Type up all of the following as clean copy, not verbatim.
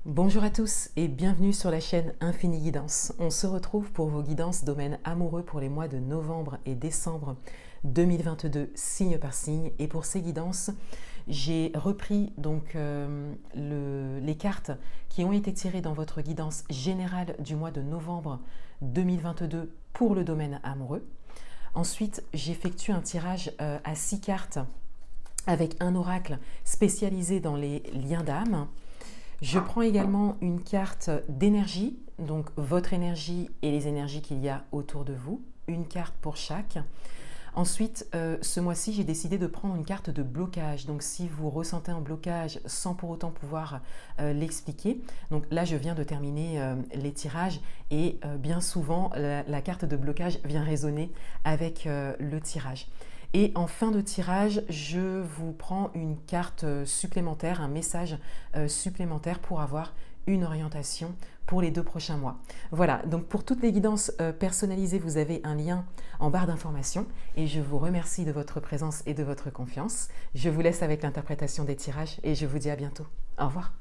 Bonjour à tous et bienvenue sur la chaîne Infini Guidance. On se retrouve pour vos guidances domaine amoureux pour les mois de novembre et décembre 2022, signe par signe. Et pour ces guidances, j'ai repris les cartes qui ont été tirées dans votre guidance générale du mois de novembre 2022 pour le domaine amoureux. Ensuite, j'effectue un tirage à 6 cartes avec un oracle spécialisé dans les liens d'âme. Je prends également une carte d'énergie, donc votre énergie et les énergies qu'il y a autour de vous, une carte pour chaque. Ensuite, ce mois-ci, j'ai décidé de prendre une carte de blocage. Donc, si vous ressentez un blocage sans pour autant pouvoir l'expliquer, donc là, je viens de terminer les tirages et bien souvent, la carte de blocage vient résonner avec le tirage. Et en fin de tirage, je vous prends une carte supplémentaire, un message supplémentaire pour avoir une orientation pour les 2 prochains mois. Voilà, donc pour toutes les guidances personnalisées, vous avez un lien en barre d'informations et je vous remercie de votre présence et de votre confiance. Je vous laisse avec l'interprétation des tirages et je vous dis à bientôt. Au revoir.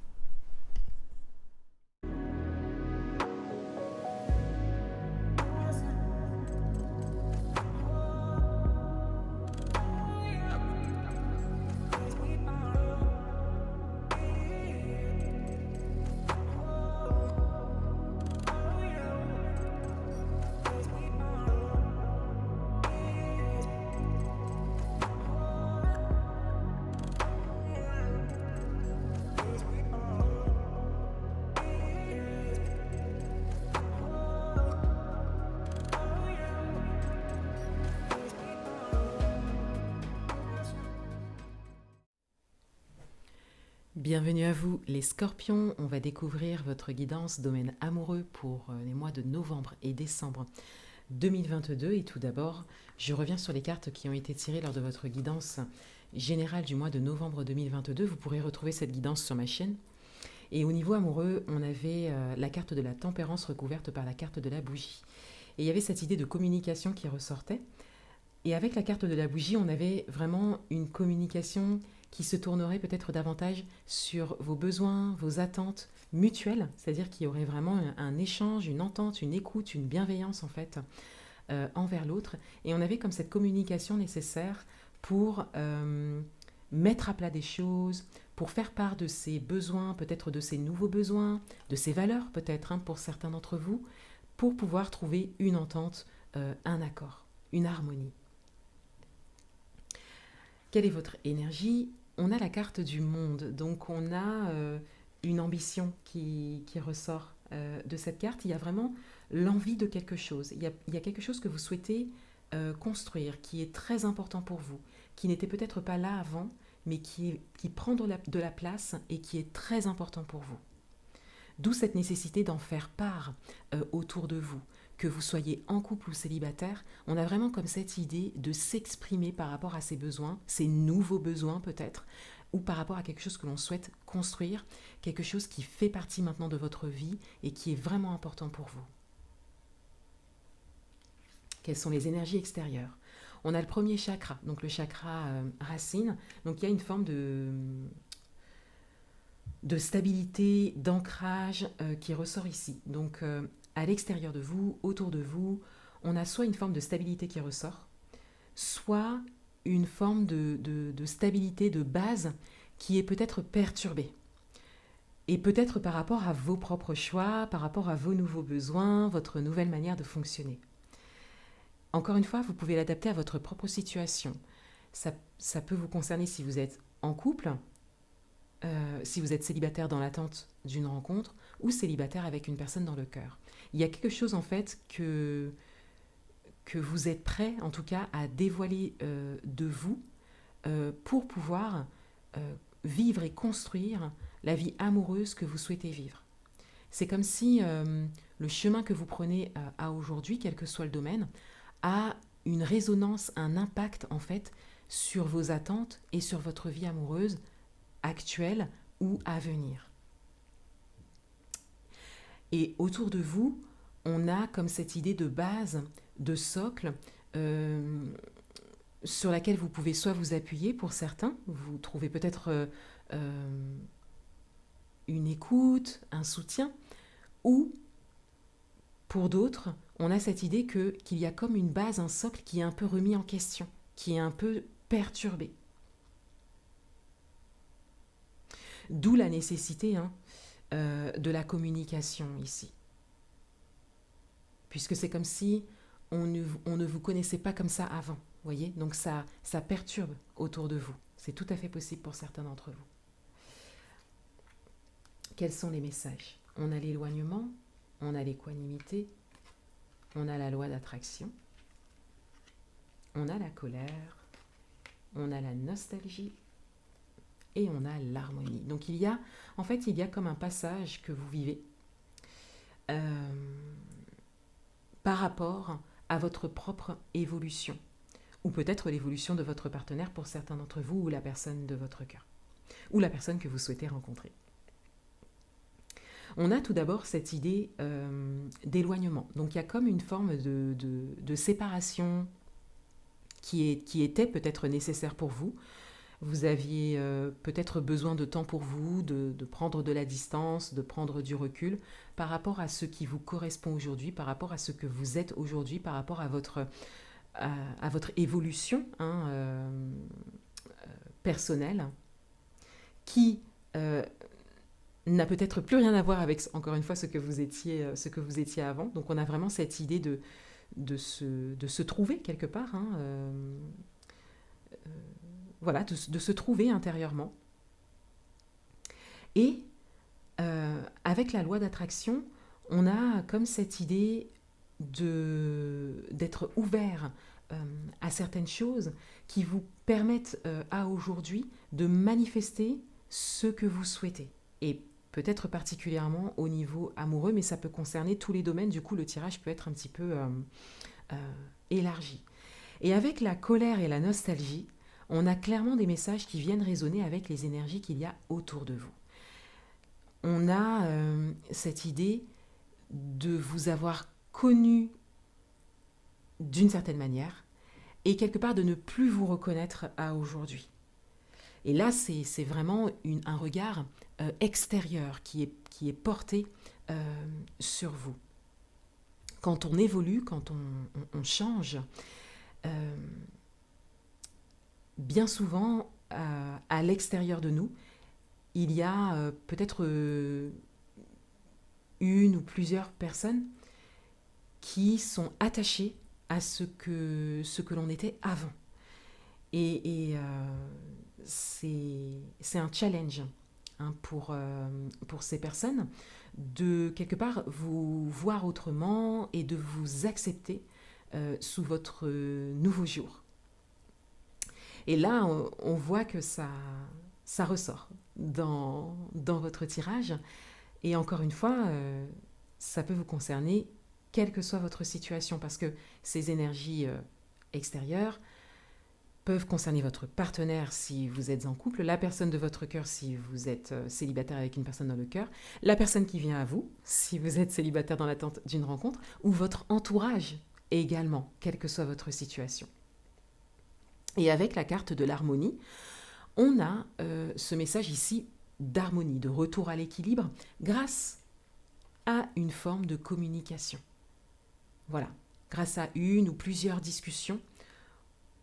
Bienvenue à vous les scorpions, on va découvrir votre guidance domaine amoureux pour les mois de novembre et décembre 2022 et tout d'abord je reviens sur les cartes qui ont été tirées lors de votre guidance générale du mois de novembre 2022. Vous pourrez retrouver cette guidance sur ma chaîne et au niveau amoureux on avait la carte de la tempérance recouverte par la carte de la bougie et il y avait cette idée de communication qui ressortait. Et avec la carte de la bougie, on avait vraiment une communication qui se tournerait peut-être davantage sur vos besoins, vos attentes mutuelles, c'est-à-dire qu'il y aurait vraiment un échange, une entente, une écoute, une bienveillance en fait envers l'autre. Et on avait comme cette communication nécessaire pour mettre à plat des choses, pour faire part de ses besoins, peut-être de ses nouveaux besoins, de ses valeurs peut-être pour certains d'entre vous, pour pouvoir trouver une entente, un accord, une harmonie. Quelle est votre énergie? On a la carte du monde, donc on a une ambition qui ressort de cette carte. Il y a vraiment l'envie de quelque chose. Il y a quelque chose que vous souhaitez construire, qui est très important pour vous, qui n'était peut-être pas là avant, mais qui prend de la place et qui est très important pour vous. D'où cette nécessité d'en faire part autour de vous. Que vous soyez en couple ou célibataire, on a vraiment comme cette idée de s'exprimer par rapport à ses besoins, ses nouveaux besoins peut-être, ou par rapport à quelque chose que l'on souhaite construire, quelque chose qui fait partie maintenant de votre vie et qui est vraiment important pour vous. Quelles sont les énergies extérieures? On a le premier chakra, donc le chakra racine, donc il y a une forme de stabilité, d'ancrage qui ressort ici. Donc à l'extérieur de vous, autour de vous, on a soit une forme de stabilité qui ressort, soit une forme de stabilité de base qui est peut-être perturbée. Et peut-être par rapport à vos propres choix, par rapport à vos nouveaux besoins, votre nouvelle manière de fonctionner. Encore une fois, vous pouvez l'adapter à votre propre situation. Ça peut vous concerner si vous êtes en couple, si vous êtes célibataire dans l'attente d'une rencontre ou célibataire avec une personne dans le cœur. Il y a quelque chose en fait que vous êtes prêt en tout cas à dévoiler de vous pour pouvoir vivre et construire la vie amoureuse que vous souhaitez vivre. C'est comme si le chemin que vous prenez à aujourd'hui, quel que soit le domaine, a une résonance, un impact en fait sur vos attentes et sur votre vie amoureuse actuelle ou à venir. Et autour de vous, on a comme cette idée de base, de socle, sur laquelle vous pouvez soit vous appuyer pour certains, vous trouvez peut-être une écoute, un soutien, ou pour d'autres, on a cette idée qu'il y a comme une base, un socle qui est un peu remis en question, qui est un peu perturbé. D'où la nécessité de la communication ici. Puisque c'est comme si on ne vous connaissait pas comme ça avant, voyez. Donc ça perturbe autour de vous. C'est tout à fait possible pour certains d'entre vous. Quels sont les messages? On a l'éloignement, on a l'équanimité, on a la loi d'attraction, on a la colère, on a la nostalgie et on a l'harmonie. Donc il y a comme un passage que vous vivez par rapport à votre propre évolution, ou peut-être l'évolution de votre partenaire pour certains d'entre vous, ou la personne de votre cœur, ou la personne que vous souhaitez rencontrer. On a tout d'abord cette idée d'éloignement. Donc il y a comme une forme de séparation qui était peut-être nécessaire pour vous. Vous aviez peut-être besoin de temps pour vous, de prendre de la distance, de prendre du recul par rapport à ce qui vous correspond aujourd'hui, par rapport à ce que vous êtes aujourd'hui, par rapport à votre évolution personnelle, qui n'a peut-être plus rien à voir avec, encore une fois, ce que vous étiez avant. Donc on a vraiment cette idée de se trouver quelque part, voilà, de se trouver intérieurement. Et avec la loi d'attraction, on a comme cette idée d'être ouvert à certaines choses qui vous permettent à aujourd'hui de manifester ce que vous souhaitez. Et peut-être particulièrement au niveau amoureux, mais ça peut concerner tous les domaines. Du coup, le tirage peut être un petit peu élargi. Et avec la colère et la nostalgie, on a clairement des messages qui viennent résonner avec les énergies qu'il y a autour de vous. On a cette idée de vous avoir connu d'une certaine manière et quelque part de ne plus vous reconnaître à aujourd'hui. Et là, c'est vraiment un regard extérieur qui est porté sur vous. Quand on évolue, quand on change, bien souvent, à l'extérieur de nous, il y a peut-être une ou plusieurs personnes qui sont attachées à ce que l'on était avant. Et c'est un challenge pour ces personnes de quelque part vous voir autrement et de vous accepter sous votre nouveau jour. Et là, on voit que ça ressort dans votre tirage. Et encore une fois, ça peut vous concerner quelle que soit votre situation, parce que ces énergies extérieures peuvent concerner votre partenaire si vous êtes en couple, la personne de votre cœur si vous êtes célibataire avec une personne dans le cœur, la personne qui vient à vous si vous êtes célibataire dans l'attente d'une rencontre, ou votre entourage également, quelle que soit votre situation. Et avec la carte de l'harmonie, on a ce message ici d'harmonie, de retour à l'équilibre, grâce à une forme de communication. Voilà, grâce à une ou plusieurs discussions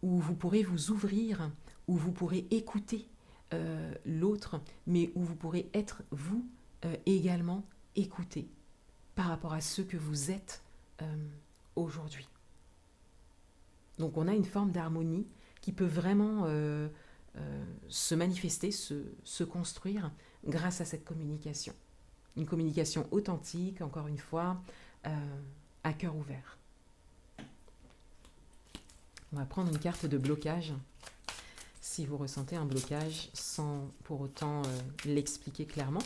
où vous pourrez vous ouvrir, où vous pourrez écouter l'autre, mais où vous pourrez être, vous, également écouté par rapport à ce que vous êtes aujourd'hui. Donc on a une forme d'harmonie qui peut vraiment se manifester, se construire grâce à cette communication. Une communication authentique, encore une fois, à cœur ouvert. On va prendre une carte de blocage, si vous ressentez un blocage, sans pour autant l'expliquer clairement.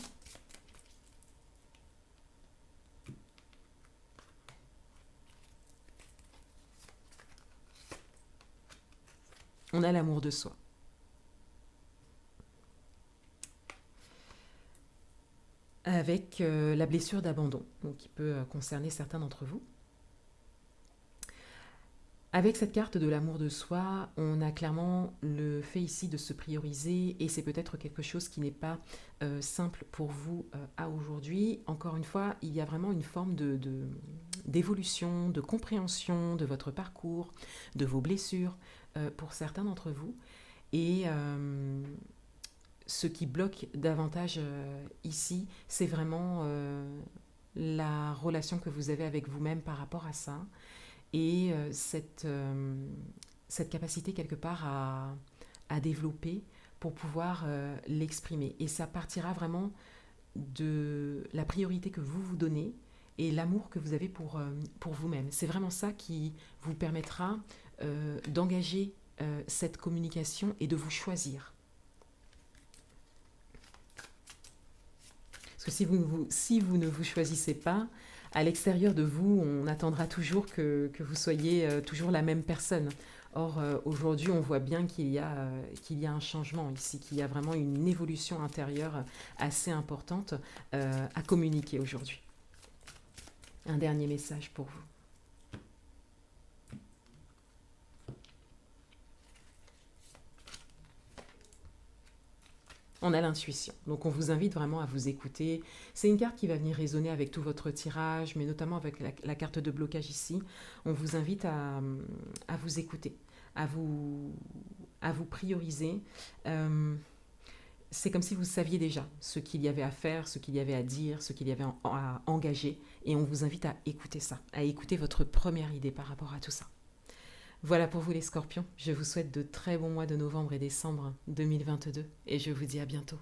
On a l'amour de soi. Avec la blessure d'abandon, donc qui peut concerner certains d'entre vous. Avec cette carte de l'amour de soi, on a clairement le fait ici de se prioriser et c'est peut-être quelque chose qui n'est pas simple pour vous à aujourd'hui. Encore une fois, il y a vraiment une forme d'évolution, de compréhension de votre parcours, de vos blessures pour certains d'entre vous. Et ce qui bloque davantage ici, c'est vraiment la relation que vous avez avec vous-même par rapport à ça et cette capacité quelque part à développer pour pouvoir l'exprimer. Et ça partira vraiment de la priorité que vous vous donnez et l'amour que vous avez pour vous-même. C'est vraiment ça qui vous permettra d'engager cette communication et de vous choisir. Parce que si vous ne vous choisissez pas, à l'extérieur de vous, on attendra toujours que vous soyez toujours la même personne. Or, aujourd'hui, on voit bien qu'il y a un changement ici, qu'il y a vraiment une évolution intérieure assez importante à communiquer aujourd'hui. Un dernier message pour vous. On a l'intuition. Donc on vous invite vraiment à vous écouter. C'est une carte qui va venir résonner avec tout votre tirage, mais notamment avec la carte de blocage ici. On vous invite à vous écouter, à vous prioriser. C'est comme si vous saviez déjà ce qu'il y avait à faire, ce qu'il y avait à dire, ce qu'il y avait à engager. Et on vous invite à écouter ça, à écouter votre première idée par rapport à tout ça. Voilà pour vous les scorpions, je vous souhaite de très bons mois de novembre et décembre 2022 et je vous dis à bientôt.